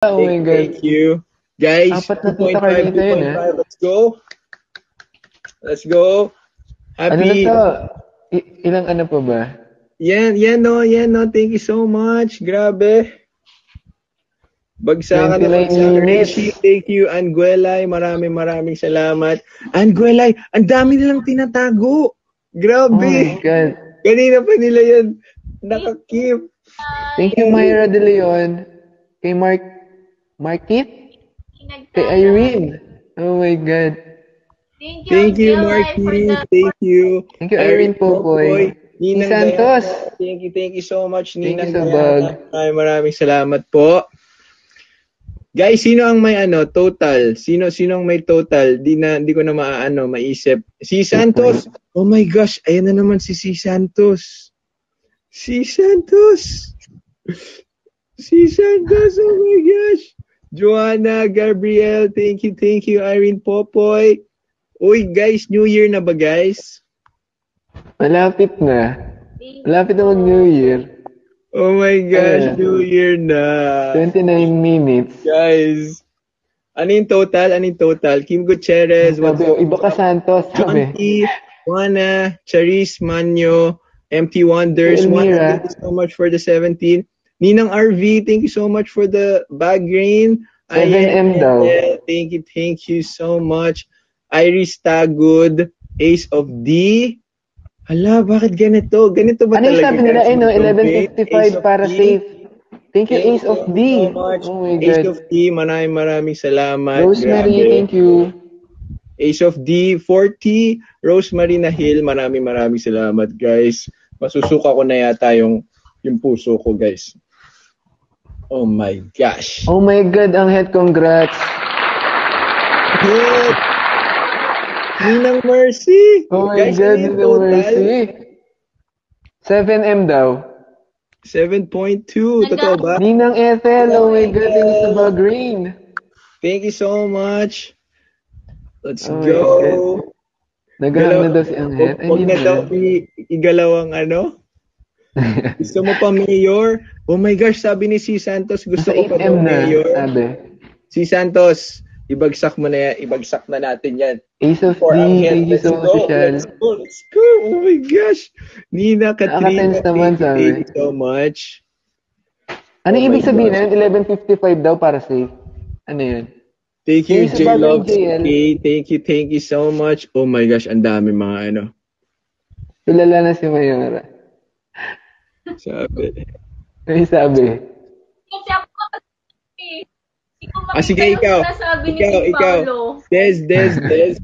Oh my God. Thank you. Guys, Apat na tuta kanina yun, 2.5. Let's go. Let's go. Ano na Happy. to? Ilang ano pa ba? Yan no. Thank you so much. Grabe. Bagsakan 29 minutes. Richie, thank you. Anguelay, maraming salamat. Anguelay, ang dami nilang tinatago. Grabe. Oh my God. Kanina pa nila yan nakakip. Thank you, Myra De Leon. Kay Markit? Kay Irene. Oh my God. Thank you, Marky. Thank you. Thank you, Irene Popoy. Ninang Santos. Diana. Thank you so much, Thank Ninang you, Diana. Sabag. Maraming salamat po. Guys, sino ang may total? Sino ang may total? Di ko na maisip. Si Santos. Oh my gosh, ayan na naman si Santos. Si Santos. Oh my gosh. Joanna, Gabriel, thank you. Irene Popoy. Uy, guys, New Year na ba, guys? Malapit na. Malapit na mag-New Year. Oh my gosh, New Year na. 29 minutes. Guys, ano yung total? Kim Gutierrez, what's up? Iba ka Santos, John T, Juana, Charis Manyo, MT Wonders, Juana, thank you so much for the 17. Ninang RV, thank you so much for the bag grain. 7M daw. Thank you so much. Iris Tagud, Ace of D. Hala, bakit ganito? Ganito ba ano talaga? Ano sabi nila? 11:55 para safe. Thank you, Ace of D. So much. Oh my God. Ace of D, maraming salamat. Rosemary, grabe. Thank you. Ace of D, 40. Rosemary Nahil, maraming salamat, guys. Masusuka ko na yata yung puso ko, guys. Oh my gosh. Oh my God, ang head, congrats. Hit! Ninang Mercy. Oh my guys, God, Ninang Mercy. 7M daw. 7.2. Totoo ba? Ninang Ethel, oh my God, thank you sa bag green. Thank you so much. Let's Oh go. Nagahang na daw si Angel. Huwag na daw igalaw ang Gusto mo pa mayor? Oh my gosh, sabi ni si Santos, gusto ko pa daw mayor. Sabi. Si Santos, ibagsak na natin yan. Ace of D, thank you so much, Let's go. Oh my gosh. Nina, Katrina, thank you so much. Ano ibig sabihin na 11:55 daw para safe? Ano yun? Thank you, J-Love. Thank you so much. Oh my gosh, ang dami mga Tulala na si Mayora. Sabi. Ano sabi? Sige, ikaw. Dez.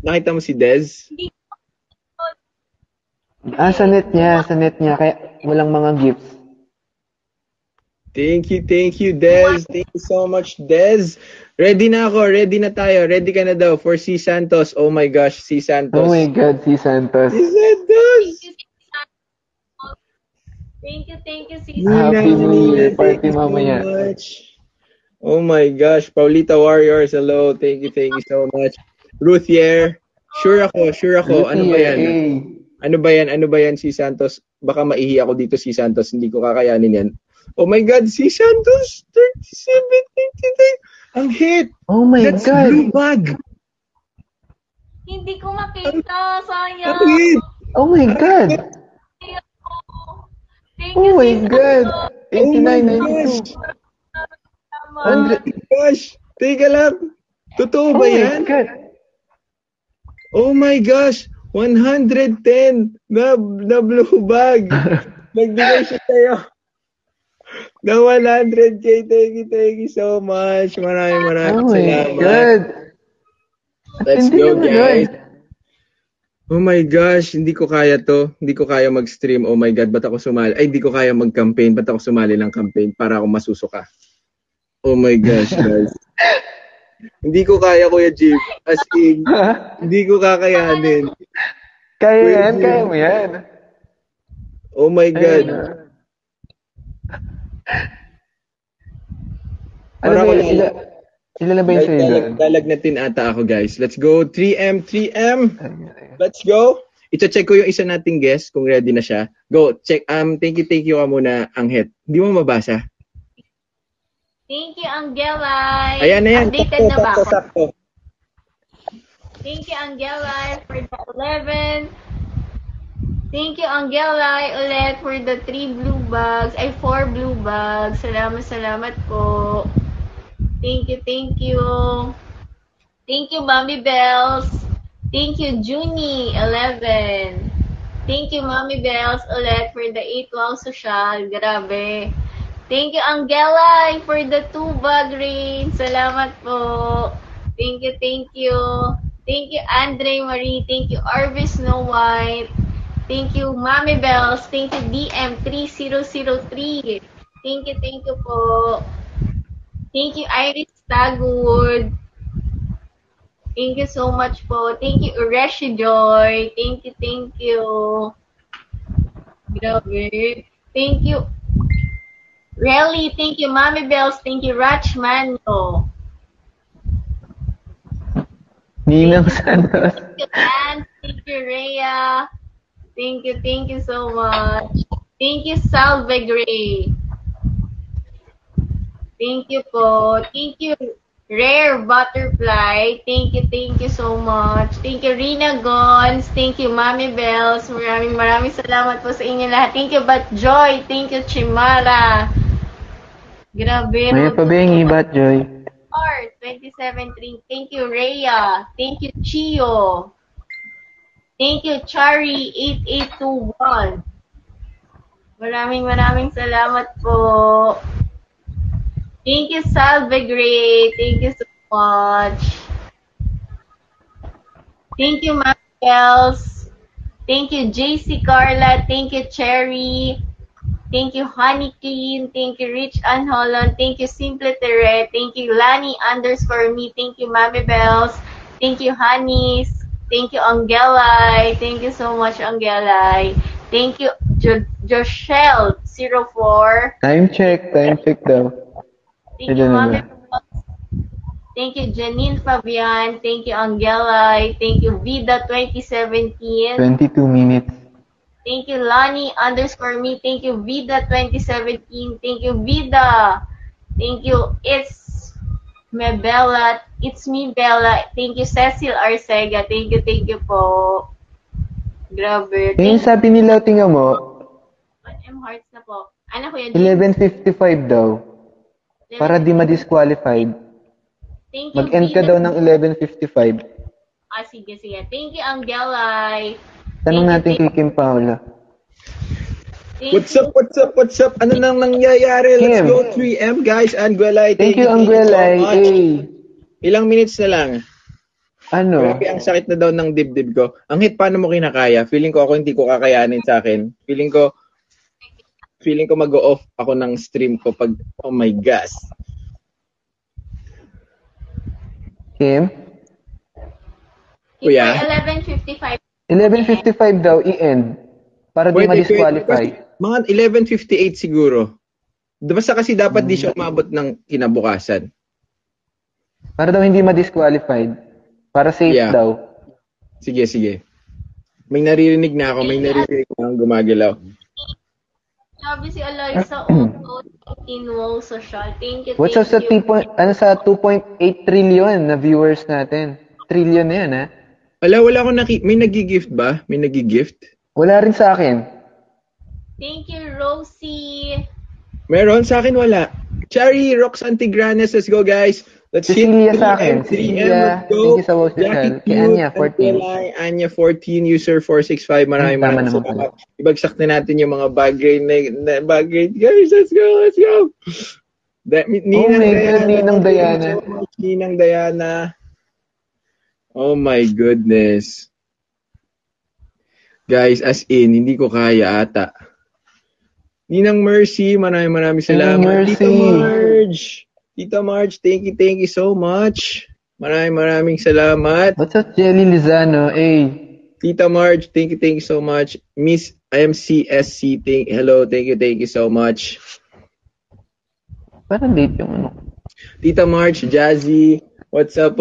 Nakita mo si Dez? Sa net niya. Kaya walang mga gifts. Thank you, Dez. Thank you so much, Dez. Ready na ako. Ready na tayo. Ready ka na daw for si Santos. Oh my gosh, si Santos. Oh my God, si Santos. Si Santos. Thank you, si Happy New Year party mamaya. Oh my gosh, Paulita Warriors, hello. Thank you so much. Ruthier, sure ako. Ano ba yan si Santos? Baka maihi ako dito si Santos, hindi ko kakayanin yan. Oh my God, si Santos, 37, 23. Ang hit. Oh my That's God. Blue bag. Hindi ko makita, sayang. Ang hit. Oh my God. Oh my God. 89, 92. Oh my gosh. Teka lang. Totoo ba yan? Oh my gosh. 110 na blue bag. Nagbigay siya tayo. Na 100K. Thank you so much. Maraming salamat. Oh my God. Let's go, guys. Oh my gosh, hindi ko kaya to. Hindi ko kaya mag-stream. Oh my God, ba't ako sumali? Ay, hindi ko kaya mag-campaign. Ba't ako sumali ng campaign para ako masusuka? Oh my gosh, guys. Hindi ko kaya, Kuya Jim. As in, hindi ko kakayanin. Kaya mo yan. Oh my God. Ano ba Sila na ba yung sa'yo doon? Lalagnatin ata ako, guys. Let's go. 3M. Let's go. Ito-check ko yung isa nating guest kung ready na siya. Go. Check. Thank you ka muna, Anghet. Hindi mo mabasa? Thank you, Angela. Ayan na yan. Updated na ba ako? Sakto. Thank you, Angela, for the 11. Thank you, Angela, ulit for the 3 blue bags. Ay, 4 blue bags. Salamat po. Thank you, thank you. Thank you, Mommy Bells. Thank you, Junie, 11. Thank you, Mommy Bells, ulit for the 8 wow social. Grabe. Thank you, Angela, for the 2 bag ring. Salamat po. Thank you, thank you. Thank you, Andre Marie. Thank you, Arvis Snow White. Thank you, Mommy Bells. Thank you, DM3003. Thank you po. Thank you, Iris Tagwood. Thank you so much po. Thank you, Ureshi Joy. Thank you. Grabe. Thank you. Really, thank you, Mommy Bells. Thank you, Rachmano. Ninang Santos. Thank you, Lance. Thank you, Rhea. Thank you so much. Thank you, Salve Gray. Thank you po. Thank you, Rare Butterfly. Thank you so much. Thank you, Rina Gons. Thank you, Mommy Bells. Maraming salamat po sa inyo lahat. Thank you, Batjoy. Thank you, Chimara. Grabe. May pabengi, Batjoy. 2017. Thank you, Rhea. Thank you, Chio. Thank you, Chari 8821. Maraming salamat po. Thank you, Salve Gray. Thank you so much. Thank you, Michaels. Thank you, JC Carla. Thank you, Cherry. Thank you, Honey Clean. Thank you, Rich Ann Holland. Thank you, Simple Tere. Thank you, Lani_me. Thank you, Mommy Bells. Thank you, Honeys. Thank you, Angelai. Thank you so much, Angelai. Thank you, Joshelle04. Time check daw. Thank you, Mommy Bells. Thank you, Janine Fabian. Thank you, Angelai. Thank you, Vida 2017. 22 minutes. Thank you, Lani_me. Thank you, Vida 2017. Thank you, Vida. Thank you, It's me Bella. Thank you, Cecil Arcega. Thank you po. Grabe. Yung sabi nila, tingnan mo, Hearts na po. Ano ko yun? 11:55 daw. Para di ma-disqualified. Thank you, Mag-end ka daw ng 11:55. Sige. Thank you, Angelai. Tanong natin kay Kim Paula. What's up? Ano nang nangyayari? Let's Kim. go 3M, guys. Anguelay. Thank you, Anguelay. So ilang minutes na lang. Ano? Grabe, ang sakit na daw ng dibdib ko. Ang hit, paano mo kinakaya? Feeling ko ako hindi ko kakayanin sa akin. Feeling ko mag-off ako ng stream ko pag, oh my gosh. Kim? Kuya? 11:55. 11:55 daw, i-end. Para di ma-disqualify. Mga 11:58 siguro. Basta kasi dapat di siya umabot ng kinabukasan. Para daw hindi ma-disqualified. Para safe daw. Sige. May naririnig na ako. May naririnig na akong gumagalaw. Sabi si Eliza, wow social. Thank you. What's up sa 2.8 trillion na viewers natin? Trillion na yan, ha? Wala akong may nag-gift ba? May nag-gift? Wala rin sa akin. Thank you, Rosie. Meron? Sa akin wala. Cherry, Roxanne Tigranes, let's go guys. Let's hit Cecilia sa akin. 3M, Cecilia, let's go. thank you sa social. Kay Anya, 14. Anya, 14, user 465. Maraming salamat. Ibagsak na natin yung mga bag grade. Guys, let's go. Ninang Diana. Ninang Diana. Oh my goodness. Guys, as in, hindi ko kaya ata. Ninang Mercy, maraming salamat. Tita Marge, thank you so much. Maraming salamat. What's up, Jelly Lizano? Tita Marge, thank you so much. Miss MCSC, hello, thank you so much. Parang late yung ano. Tita Marge, Jazzy, what's up?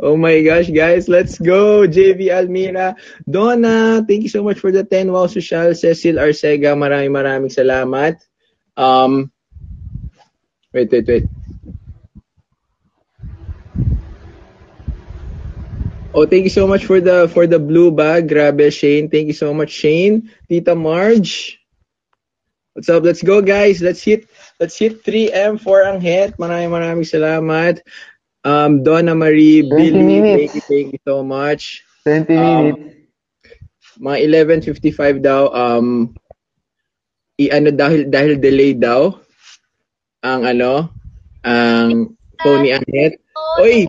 Oh my gosh, guys, let's go. JV Almira, Donna, thank you so much for the 10 wow social. Cecil Arcega, maraming salamat. Wait. Oh, thank you so much for the blue bag. Grabe, Shane. Thank you so much, Shane. Tita Marge. What's up? Let's go, guys. Let's hit 3M for ang hit. Maraming salamat. Donna Marie, 20 Billy, minutes. thank you so much. 20 minutes. Mga 11:55 daw. Dahil delay daw ang phone ni Anet. Oy!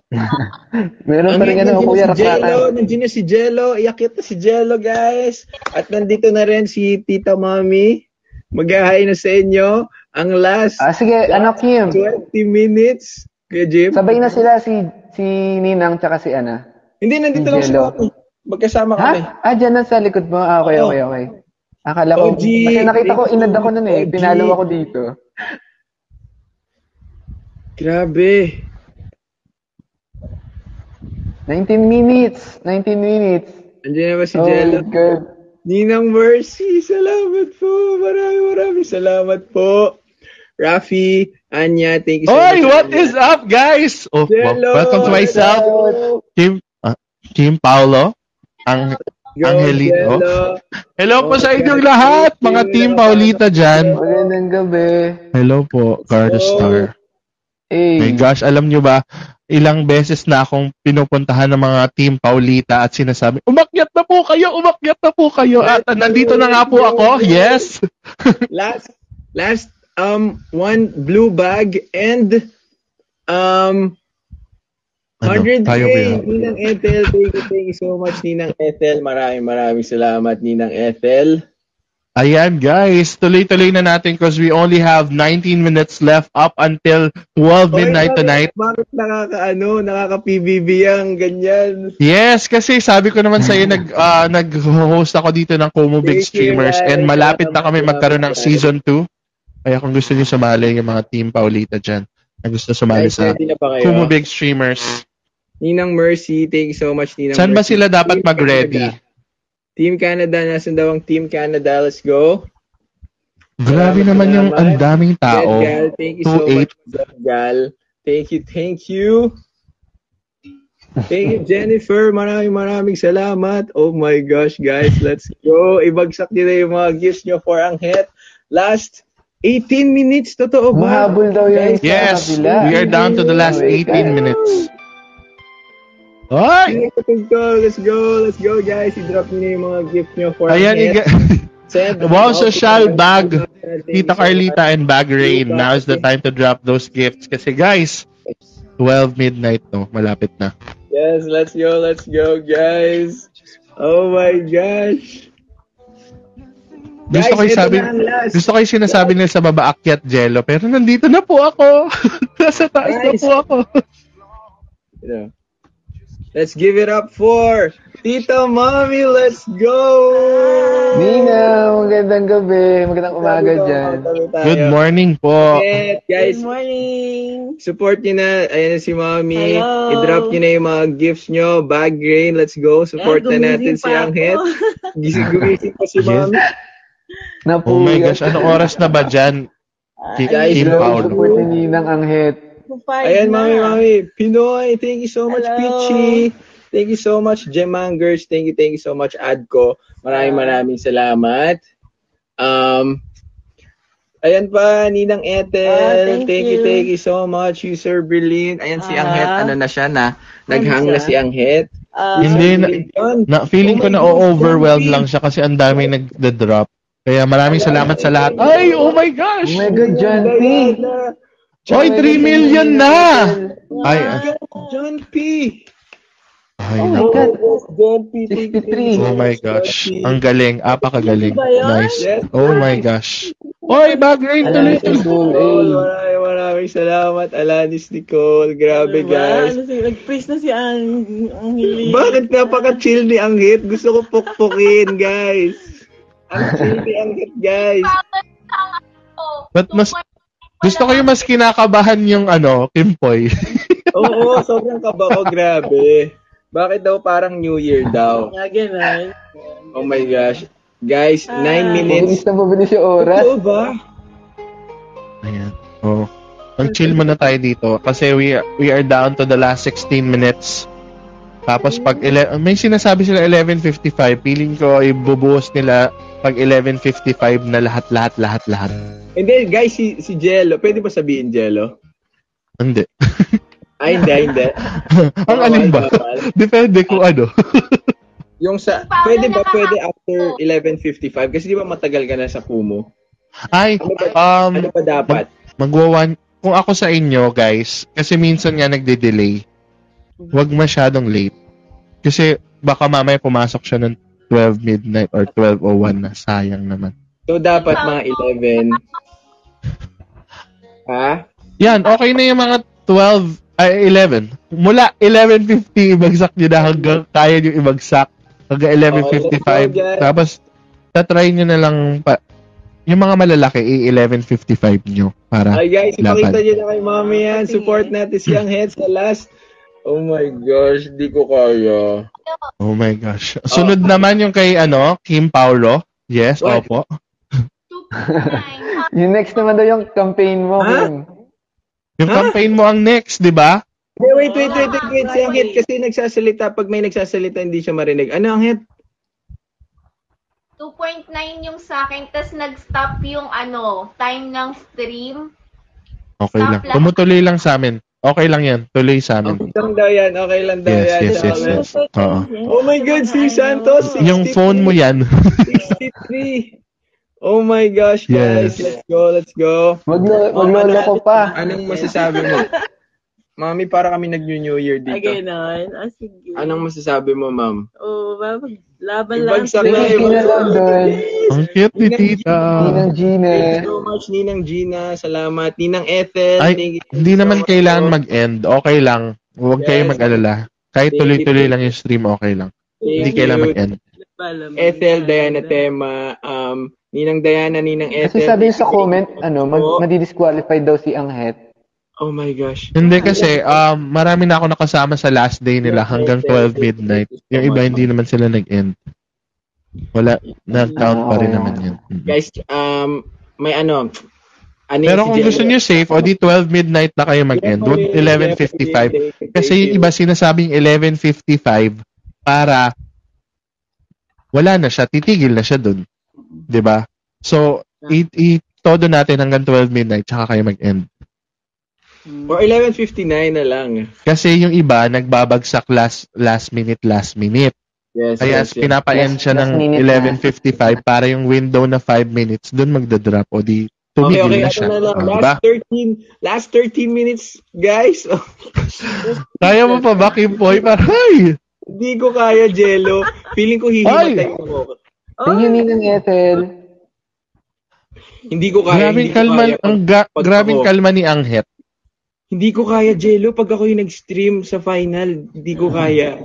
Meron pa rin Kuya Rakatan. Nandiyan na si Jello. Iakit na si Jello, guys. At nandito na rin si Tita Mommy. Mag-hi na sa inyo. Ang last. Sige, Kim. 20 minutes. Kuya Jim. Sabay na sila si Ninang tsaka si Ana. Hindi, nandito lang si Mommy. Magkasama kami. Dyan na sa likod mo. Okay. Akala ko, kasi nakita ko, inad ako nun eh. Pinalo ako dito. Grabe. 19 minutes. Andiyan na ba si Jello? God. Ninang Mercy, salamat po. Maraming salamat po. Rafi, Anya, thank you so much. What is up, guys? Jello, welcome to myself. Team Paolo. Angelito. Hello po sa inyong lahat, mga Team Paulita dyan. Magandang gabi. Hello po, Cardastar. My gosh, alam nyo ba, ilang beses na akong pinupuntahan ng mga Team Paulita at sinasabi, umakyat na po kayo. At nandito na nga po ako. Yes. Last one blue bag and 100K, Ninang Ethel. Thank you so much, Ninang Ethel. Maraming salamat, Ninang Ethel. Ayan, guys. Tuloy-tuloy na natin because we only have 19 minutes left up until 12 midnight tonight. Bakit nakaka-PBB yung ganyan? Yes, kasi sabi ko naman sa'yo, nag-host ako dito ng Kumu Big Streamers and malapit na kami magkaroon ng Season 2. Kaya kung gusto niyo sumali yung mga Team Paulita dyan, na gusto sumali sa Kumu Big Streamers. Ninang Mercy, thank you so much, Ninang Saan Mercy. ba sila dapat mag-ready? Team Canada, nasan daw ang Team Canada? Let's go. Grabe naman yung ang daming tao. Gal, thank you so much, Gal. Thank you. Thank you, Jennifer. Maraming salamat. Oh my gosh, guys. Let's go. Ibagsak nila yung mga gifts nyo for ang hit. Last 18 minutes. Totoo ba? Mahabol daw yung Yes, we are down to the last 18 minutes. Ay! Let's go, guys. I-drop nyo na yung mga gift nyo for Ayan, wow, social bag, Tita Carlita and Bag Rain. Now is the time to drop those gifts. Kasi guys, 12 midnight, no? Malapit na. Yes, let's go, guys. Oh my gosh. Gusto ko yung sinasabi nila sa baba, akyat Jello. Pero nandito na po ako. Nasa taas na po ako. Let's give it up for Tita Mommy. Let's go! Nina, magandang gabi. Magandang umaga dyan. Good morning po. Guys, Good morning. Support nyo na. Ayan na si Mommy. Hello. I-drop nyo na yung mga gifts nyo. Bag Rain. Let's go. Support na natin si Anghit. Gumising pa si Mommy. Oh my gosh, anong oras na ba dyan? Team Paolo. Support ni Ninang Anghit. Ayan, Mami. Pinoy, thank you so much, Pichi. Thank you so much, Gemangers. Thank you so much, Adko. Maraming salamat. Ayan pa, Ninang Ethel. Thank you so much, User Brilliant. Ayan si Anghit, naghang na si Anghit. Hindi, feeling ko na overwhelmed lang siya kasi ang dami nag-drop. Kaya maraming salamat sa lahat. Ay, oh my gosh! Oh my God, John P. Oy, 3 million na! Ay, John P. Ay, Oh my God. John P. 63. oh my gosh. Ang galing. Apakagaling. Nice. Oh my gosh. Oy, Bag Rain tuloy. Maraming salamat, Alanis Nicole. Grabe, guys. Nag-praise na si Anghit. Bakit napaka-chill ni Anghit? Gusto ko pukpukin, guys. Ang chill ni Anghit, guys. But gusto ko yung mas kinakabahan yung Kimpoy. Oo, sobrang kaba ko. Grabe. Bakit daw parang New Year daw? Ganun. Oh my gosh. Guys, 9 minutes. Mabilis yung oras. Totoo ba? Ayan. Oh. Mag-chill muna tayo dito kasi we are down to the last 16 minutes. Tapos pag may sinasabi sila 11:55, feeling ko ibubuhos nila pag 11:55 na lahat. Hindi, guys, si Jello, pwede ba sabihin Jello? Hindi. Ay, hindi. Ang alin ba? Depende kung ano. Yung pwede after 11:55 kasi di ba matagal ka na sa Kumu? Ay, ano ba dapat? Kung ako sa inyo, guys, kasi minsan nga nagde-delay, wag masyadong late. Kasi baka mamaya pumasok siya ng 12 midnight or 12:01 na. Sayang naman. So, dapat mga 11. Ha? Yan, okay na yung mga 11. Mula 11:50, ibagsak nyo na hanggang kaya nyo ibagsak. Hanggang 11:55. Tapos, tatry nyo na lang yung mga malalaki, 11:55 nyo. Para ay guys, ipakita nyo na kay Mami yan. Support natin si Young Head sa last. Oh my gosh, di ko kaya. Oh my gosh. Sunod naman yung kay Kim Paulo. Yes, what? Opo. Yung next naman daw yung campaign mo, Kim. Yung campaign mo ang next, di ba? Wait. Si Young Head kasi nagsasalita. Pag may nagsasalita, hindi siya marinig. Ano, Young Head? 2.9 yung sa akin, tas nag-stop yung time ng stream. Okay lang. Tumutuloy lang sa amin. Okay lang yan. Tuloy sa amin. Okay lang daw yan. Yes. Oh my God, si Santos. 63. Yung phone mo yan. 63. Oh my gosh, guys. Yes. Let's go. Maglolo ko pa. Anong masasabi mo? Mami, para kami nag-New Year dito. Again, sige. Anong masasabi mo, ma'am? Laban lang. Ang cute ni Tita. Ninang Gina. Thank you so much, Ninang Gina. Salamat. Ninang Ethel. Ay, hindi naman kailangan mag-end. Okay lang. Huwag kayo mag-alala. Kahit tuloy-tuloy lang yung stream, okay lang. Hindi kailangan mag-end. Ethel, Diana Tema, Ninang Diana, Ninang Ethel. Kasi sabi sa comment, madi-disqualified daw si Anghet. Oh my gosh. Hindi kasi, marami na ako nakasama sa last day nila hanggang 12 midnight. Yung iba hindi naman sila nag-end. Wala, nag-count pa rin naman yan. Guys, may pero kung gusto niyo safe, o di 12 midnight na kayo mag-end. Huwag 11:55. Kasi yung iba sinasabing 11:55 para wala na siya, titigil na siya dun. 'Di ba? So, todo natin hanggang 12 midnight tsaka kayo mag-end. Or 11:59 na lang. Kasi yung iba nagbabagsak last minute. Yes. Kaya pinapa-end siya ng 11:55 para yung window na 5 minutes doon magda-drop o di tumigil na siya. Na lang. Last 13 minutes, guys. Kaya mo pa ba, Kimpoy? Paray! Hindi ko kaya, Jello. Feeling ko hihimatay ako. Thank you, Ninang Ethel. Hindi ko kaya. Grabing kalma ni Anghet. Hindi ko kaya, Jello. Pag ako yung nag-stream sa final, hindi ko kaya.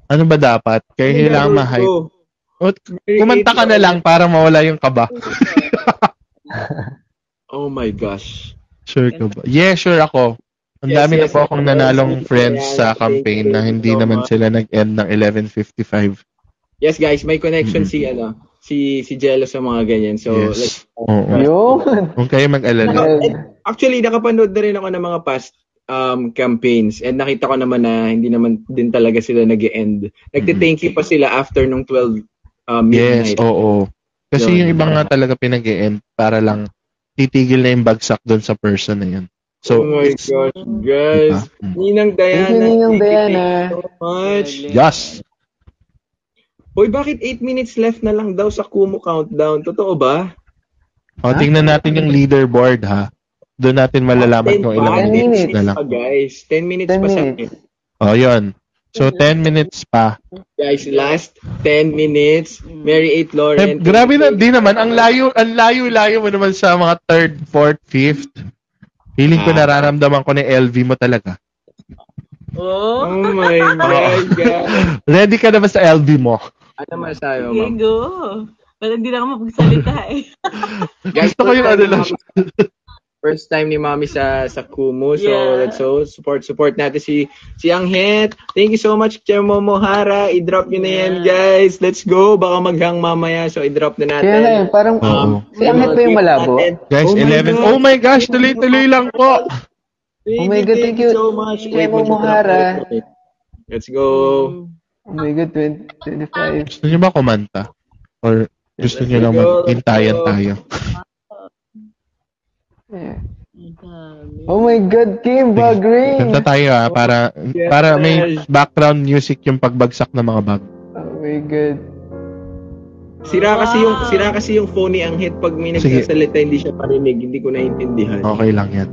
Ano ba dapat? Kaya kailangan ma-hype. Kumanta ka na lang para mawala yung kaba. Oh my gosh. Sure ka ba? Yeah, sure ako. Ang dami na po akong nanalong friends sa campaign na hindi naman sila nag-end ng 11:55. Yes, guys. May connection si Jello sa mga ganyan. So, yes. Kung kayo mag-alala. Actually, nakapanood na rin ako ng mga past campaigns and nakita ko naman na hindi naman din talaga sila nag-e-end. Nagte-thank you pa sila after nung 12 midnight. Yes, oo. Kasi yung ibang nga talaga pinag-e-end para lang titigil na yung bagsak doon sa person na yun. So, oh my gosh, guys. Ninang Diana. Ninang Diana. Thank you so much. Yes. Hoy, bakit 8 minutes left na lang daw sa Kumu countdown? Totoo ba? O, tingnan natin yung leaderboard, ha? Doon natin malalaman kung ilang minutes na lang. Guys, 10 minutes pa sa akin. O, yun. So, 10 minutes pa. Guys, last 10 minutes. Mary 8 Lauren. Grabe na, di naman. Ang layo mo naman sa mga 3rd, 4th, 5th. Feeling ko nararamdaman ko na LV mo talaga. Oh my God. Ready ka na ba sa LV mo? Ano masayo, ma'am? Go. Well, hindi na ako mapagsalita eh. Guys, gusto ko yung ano lang. First time ni Mami sa Kumu. So, Yeah. let's support natin si Anghet. Thank you so much, Chemo Mohara. I-drop nyo na yan, guys. Let's go. Baka maghang mamaya. So, i-drop na natin. Kaya nga yun, parang si Anghet ba yung malabo? Guys, 11. Oh my gosh, tuloy-tuloy lang po. Oh my God, thank you so much. Chemo Mohara. Let's go. Oh my God, 25. Gusto niyo ba kumanta? Or gusto niyo lang mag-intayan tayo? Yeah. Oh my God, Kim, Bagrain! Kanta tayo para may background music yung pagbagsak ng mga bag. Oh my God. Sira kasi yung phone ni Anghet pag may nagsasalita hindi siya parinig, hindi ko naiintindihan. Okay lang yan.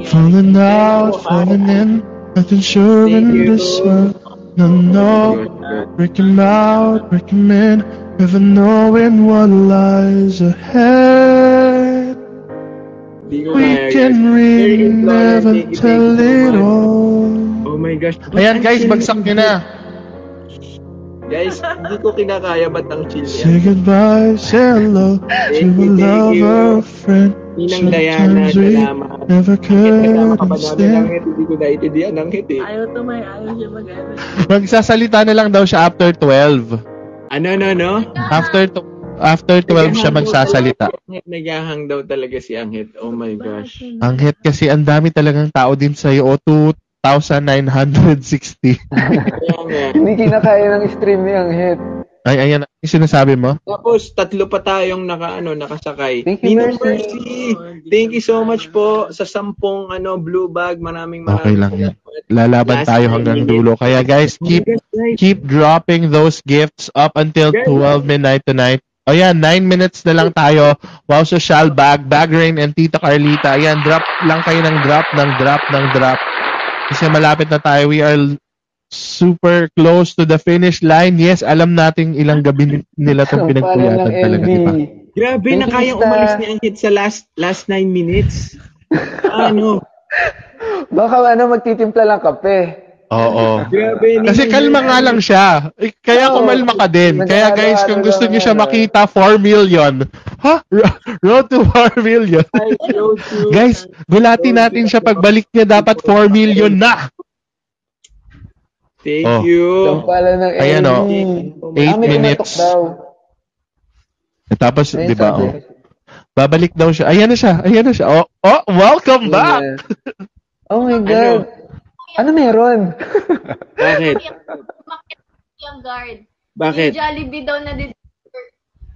Falling out, falling in, nothing sure in this world. No, break him out, break him in, never knowing what lies ahead. We can really never tell it all. Oh my gosh. Ayan guys, bagsak nyo na. Guys, hindi ko kinakaya ba't ang chill Say yan? goodbye, say hello to a lover, friend. Ninang Diana, Sometimes we salamat. never could Nakakapanood ng understand. Anghet, hindi ko naiintindihan ng Anghet eh. Ayaw siya mag-ano. Magsasalita na lang daw siya after 12. Ano? After 12 siya magsasalita. Naghahang daw talaga si Anghet. Oh my gosh. Ang hit kasi ang dami talagang tao din sa'yo. O 2,960. Kaya nga. Hindi kinakaya ng stream ni Anghet. Ay, ayan. Yung sinasabi mo? Tapos, 3 pa tayong nakasakay. Thank you, Ninong Mercy. Thank you so much po sa 10 blue bag. Maraming Okay lang yan. Lalaban Last tayo 9 hanggang minutes. dulo. Kaya guys, Oh my gosh, guys. keep dropping those gifts up until 12 midnight tonight. O yan, 9 minutes na lang tayo. Wow Social Bag, Bagrain, and Tita Carlita. Ayan, drop lang kayo ng drop. Kasi malapit na tayo. We are super close to the finish line. Yes, alam nating ilang gabi nila itong Ang pala pinagpuyatan ng talaga, LB. di ba? Grabe, Thank na you, kayang Tita. umalis ni Anghet sa last 9 minutes. Ano? Baka magtitimpla lang kape. Oo. Grabe. Kasi kalma nga lang siya. Kaya kumalma ka din. Kaya guys, kung gusto niyo siya makita, 4 million. Ha? Road to 4 million. Guys, gulatin natin siya pagbalik niya. Dapat 4 million na. Thank Oh. you. Ang pala ng LB. Ayan, oh. 8 may minutes. kumatok daw. Tapos, Ayun, di ba, sabi. babalik daw siya. Ayan na siya. Welcome back! Oh my God. Ano meron? Bakit? Umakyat yung guard. Bakit? Yung Jollibee daw na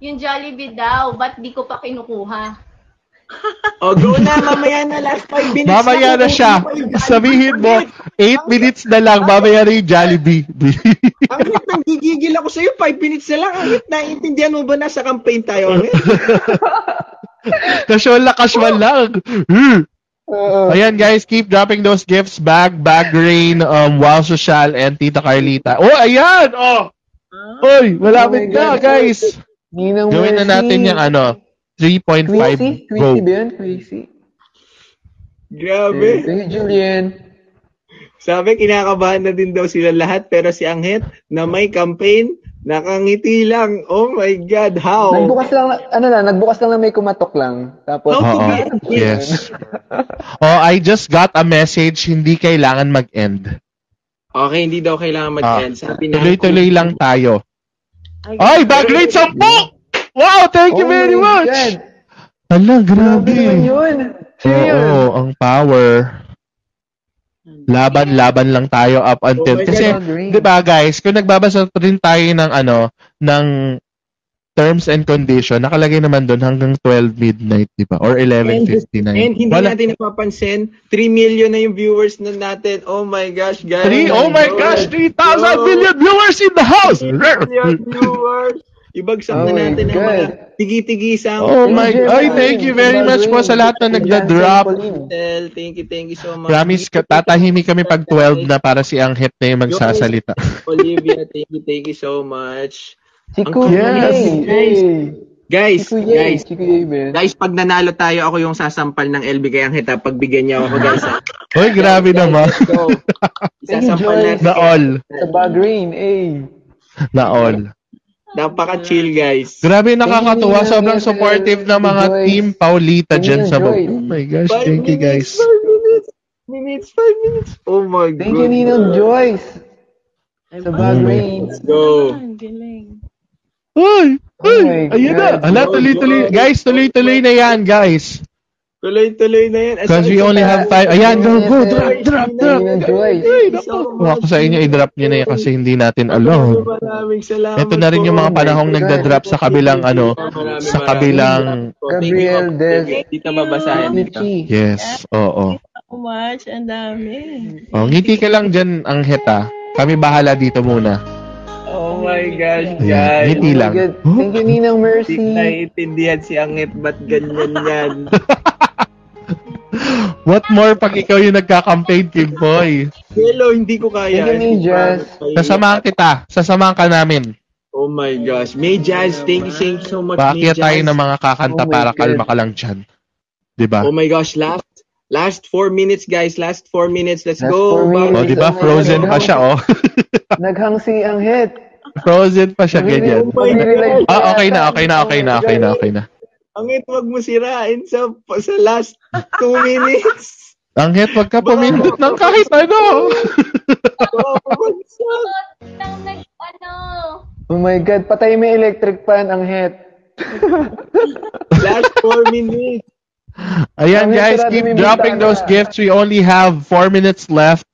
yung Jollibee daw, ba't di ko pa kinukuha? Oh, go na. Mamaya na. Last 5 minutes. Mamaya na siya. Sabihin mo, 8 minutes na lang. Mamaya na yung Jollibee. Anghet, nang gigigil ako sa'yo. 5 minutes na lang. Anghet, naiintindihan mo ba nasa campaign tayo, Anghet? Casual lang. Ayan guys, keep dropping those gifts. Bagrain, Wow Social, and Tita Carlita. Oh, ayan! Oh! Oy, malapit na, guys! Ninang Gawin na natin yung 3.5 Queasy? go. Queasy ba yun? Queasy? Grabe. Thank you, Julian. Sabi, kinakabahan na din daw sila lahat. Pero si Anghet, na may campaign, nakangiti lang. Oh my God, how? Nagbukas lang na may kumatok lang. Tapos, How to Oo, be yes. I just got a message, hindi kailangan mag-end. Okay, hindi daw kailangan mag-end. Sabi na, Tuloy-tuloy lang tayo. Ay, Bagrain 10! Wow, thank you very much! God. Ala, Grabe naman grabe. yun. Sino yun? Oo, ang power. Laban lang tayo up until. Oh my Kasi, God, Bagrain. 'di ba guys, kung nagbabasa rin tayo ng ng terms and condition, nakalagay naman doon hanggang 12 midnight, 'di ba? Or 11:59. And hindi natin napapansin, 3 million na yung viewers na natin. Oh my gosh, guys. 3,000 million viewers in the house. Million viewers. Ibagsak Oh na my natin ang God. mga tigi-tigisang. Oh my God. Thank you very much po sa lahat na nagda-drop. Thank you so much. Promise, tatahimik kami pag 12 na para si Anghet na yung magsasalita. Olivia, thank you so much. Si Ang Kuya. Yes. Guys, Guys. guys, pag nanalo tayo, ako yung sasampal ng LB kay Anghet. Pagbigyan niyo ako, guys. Hoy, grabe naman. Let's go. Isasampal natin. Na all. Sa Bagrain, Na all. Napaka-chill, guys. Grabe, nakakatuwa. Thank you, Sobrang Nina. supportive na mga Joyce. Team Paulita Thank dyan you, sa baba. Joyce. Oh my gosh, 5 thank you guys. 5 minutes. Oh my God. Thank you, Ninong Joyce. Sa bag rain. Let's go. Ang galing. Uy! Oh my Ayun na. God. Ala, tuloy-tuloy. Guys, tuloy-tuloy na yan, guys. Tuloy-tuloy na yan. Because we only have 5. Ayan, go. Drop. Ninong Joyce. Ay, naku. Kung ako sa inyo, i-drop nyo na yan kasi hindi natin alam. Maraming salamat. Ito na rin yung mga panahong nagda-drop sa kabilang sa kabilang... Gabriel Des. Dito mabasahin dito. Michi. Yes, oo. So much. Ang dami. Oh, ngiti ka lang dyan, ang heta. Kami bahala dito muna. Oh my gosh, Ayan, guys. ngiti lang. Good. Thank you, Ninang Hindi Mercy. ko naiintindihan si Angit, ba't ganyan yan? What more pag ikaw yung nagka-campaign, Kim Boy? Hello, hindi ko kaya. Thank you, Jazz. Sasamahan kita. Sasamahan ka namin. Oh my gosh. May Jazz, thank you so much. Bakit May tayo Jazz. ng mga kakanta Oh my para God. kalma ka lang dyan? Diba? Oh my gosh, last 4 minutes, guys. Last 4 minutes. Let's Last go. 4 minutes. O, diba? Frozen pa siya, oh. Naghang si Anghet. Frozen pa siya, ganyan. Oh my God. Okay na. Angit, wag mo sirain sa last 2 minutes. Ang hit, wag ka pumindot ng kahit ano. Oh, bagsak. Oh my God, patay mo yung electric fan, Anghet. Last 4 minutes. Ayan, Ang guys, sarado keep may dropping bintana. those gifts. We only have 4 minutes left.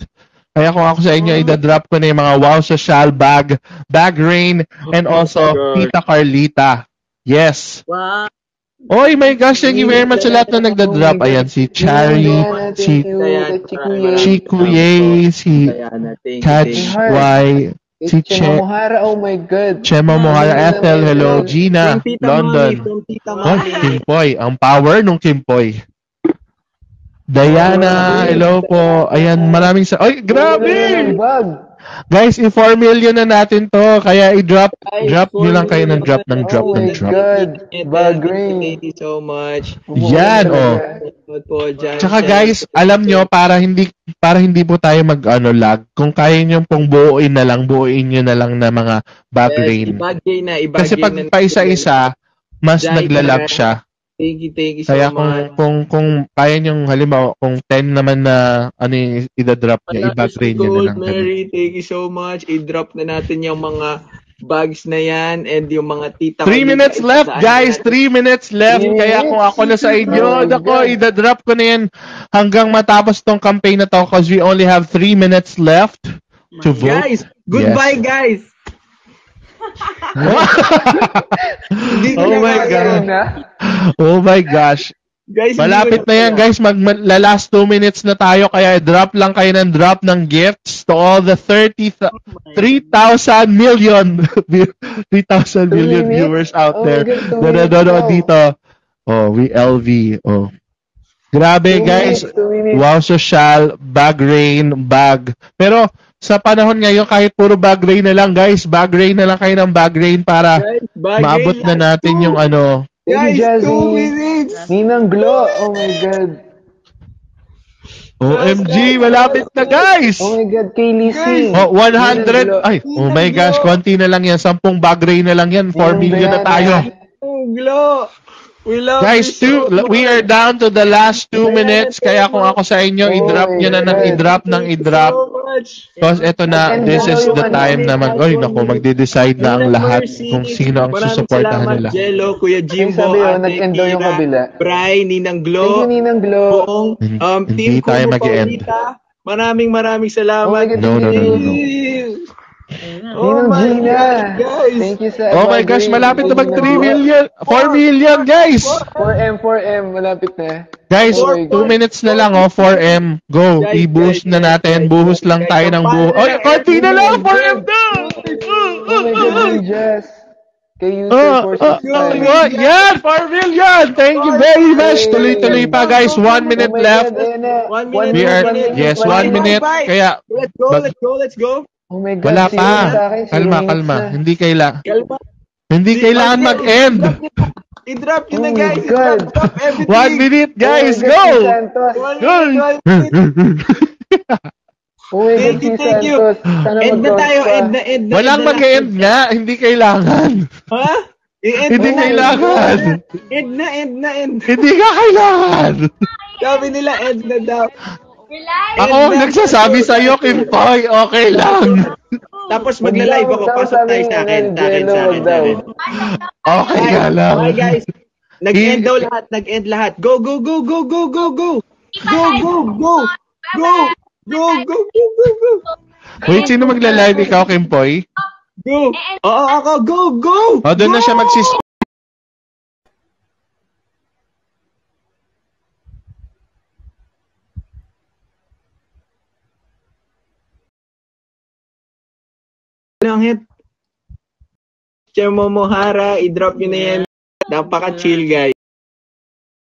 Kaya kung ako sa inyo, idadrop ko na yung mga Wow Social bag Rain, and also Tita Carlita. Yes. Wow. Oy, my gosh, thank you very much sa lahat na nagda-drop. Ayan, si Chari, Diana, si thank you. Chikuye. Chikuye, si Diana, thank you, Catch thank you. Y, si Chema Mohara, oh my God. Chema Mohara, Ethel, hello, Gina, From Tita London. Mami, from Tita Oh, Mami. Kimpoy, ang power nung Kimpoy. Diana, hello po. Ayan, maraming Ay, grabe! Bag. Guys, i-4 million na natin to. Kaya drop nyo lang kayo ng drop. Oh my drop. God. Bag rain. Thank you so much. Yan, oh. Tsaka guys, alam nyo, para hindi po tayo lag, kung kaya nyo pong buuin nyo na lang na mga bag rain. Kasi pag paisa-isa, mas naglalag siya. Thank you so Kaya much. kung kaya nyo, halimbawa, kung 10 naman na i-drop niya, i-bag rain nyo na lang. Mary, thank you so much. I-drop na natin yung mga bags na yan and yung mga tita. 3 minutes left, guys. 3 minutes left. Kaya kung ako na sa inyo, i-drop ko na yan hanggang matapos tong campaign na to because we only have 3 minutes left to vote. Guys, goodbye, guys. Oh my God. Oh my gosh. Guys, Malapit na yan, guys. Last 2 minutes na tayo. Kaya drop lang kayo ng drop ng gifts to all the 3,000 million 3,000 million viewers out there na nanonood dito. Oh, we LV. Oh. Grabe, guys. Wow Social, bag rain, bag. Pero sa panahon ngayon, kahit puro bag rain na lang, guys. Bag rain na lang kayo ng bag rain para maabot na natin yung ano. Guys, Jazzy. 2 minutes. Ninang Glo, oh my God. OMG, malapit na, guys! Oh my God, kay Lizzie. Oh, 100. Ay, oh my gosh, konti na lang yan. 10 bag rain na lang yan. 4 million na tayo. Oh, Glo. We love Guys, you so we are down to the last 2 minutes. Kaya kung ako sa inyo, i-drop nyo na ng i-drop ng i-drop. much. Because eto na, this is the time na magde-decide na ang lahat kung sino ang susuportahan nila. Jello, Kuya Jimbo, sabi yun, Ate nag-end daw yung Kira, kabila. Bri, Ninang Thank you, Glo, Ninang Glo. buong Hindi team tayo Kumu mag-end. Paulita. Maraming salamat. Oh my God, No. Oh Ninang my Gina. God, guys. Thank you sa Oh my gosh, malapit na mag 3 million. 4 million, guys! 4M, malapit na. Guys, Oh my 2 God. minutes na lang, 4M. Go, Guys, i-boost na natin. Buhos lang tayo ng buhos. Oy, konti na lang, 4M na! Oh my God, Jazz. Kay user 465. Yan, 4 million! Thank you very much. Tuloy-tuloy pa, guys. 1 minute Oh my left. God, ayan na. 1 minute. We are, yes, 1 minute. Bye. Kaya, Let's go. Oh my God, wala zero pa. sa akin, 0 Kalma. minutes na. Kalma. Hindi kailangan mag-end. I-drop yun Oh na, my guys. God. I-drop everything. 1 minute, guys. Oh my God, Go! si Santos. 1 minute. Oh my God, Thank si you, thank you. Santos. Sana End na mag-cause tayo, pa. end na. Walang mag-end nga. Hindi kailangan. Ha? I-end Hindi na. kailangan. End na. Hindi ka kailangan. Sabi nila, end na daw. Relax. Ako, nagsasabi sa'yo, Kimpoy, okay lang. Tapos magla-live ako, pasok tayo sa akin. Sa akin. Okay nga lang. Okay, guys. Nag-end daw lahat, nag-end lahat. Go. Go. Wait, sino magla-live? Ikaw, Kimpoy? Go. Oo, ako. Go. O, doon na siya Langit. Momohara, i-drop nyo na yan. Napaka-chill, guys.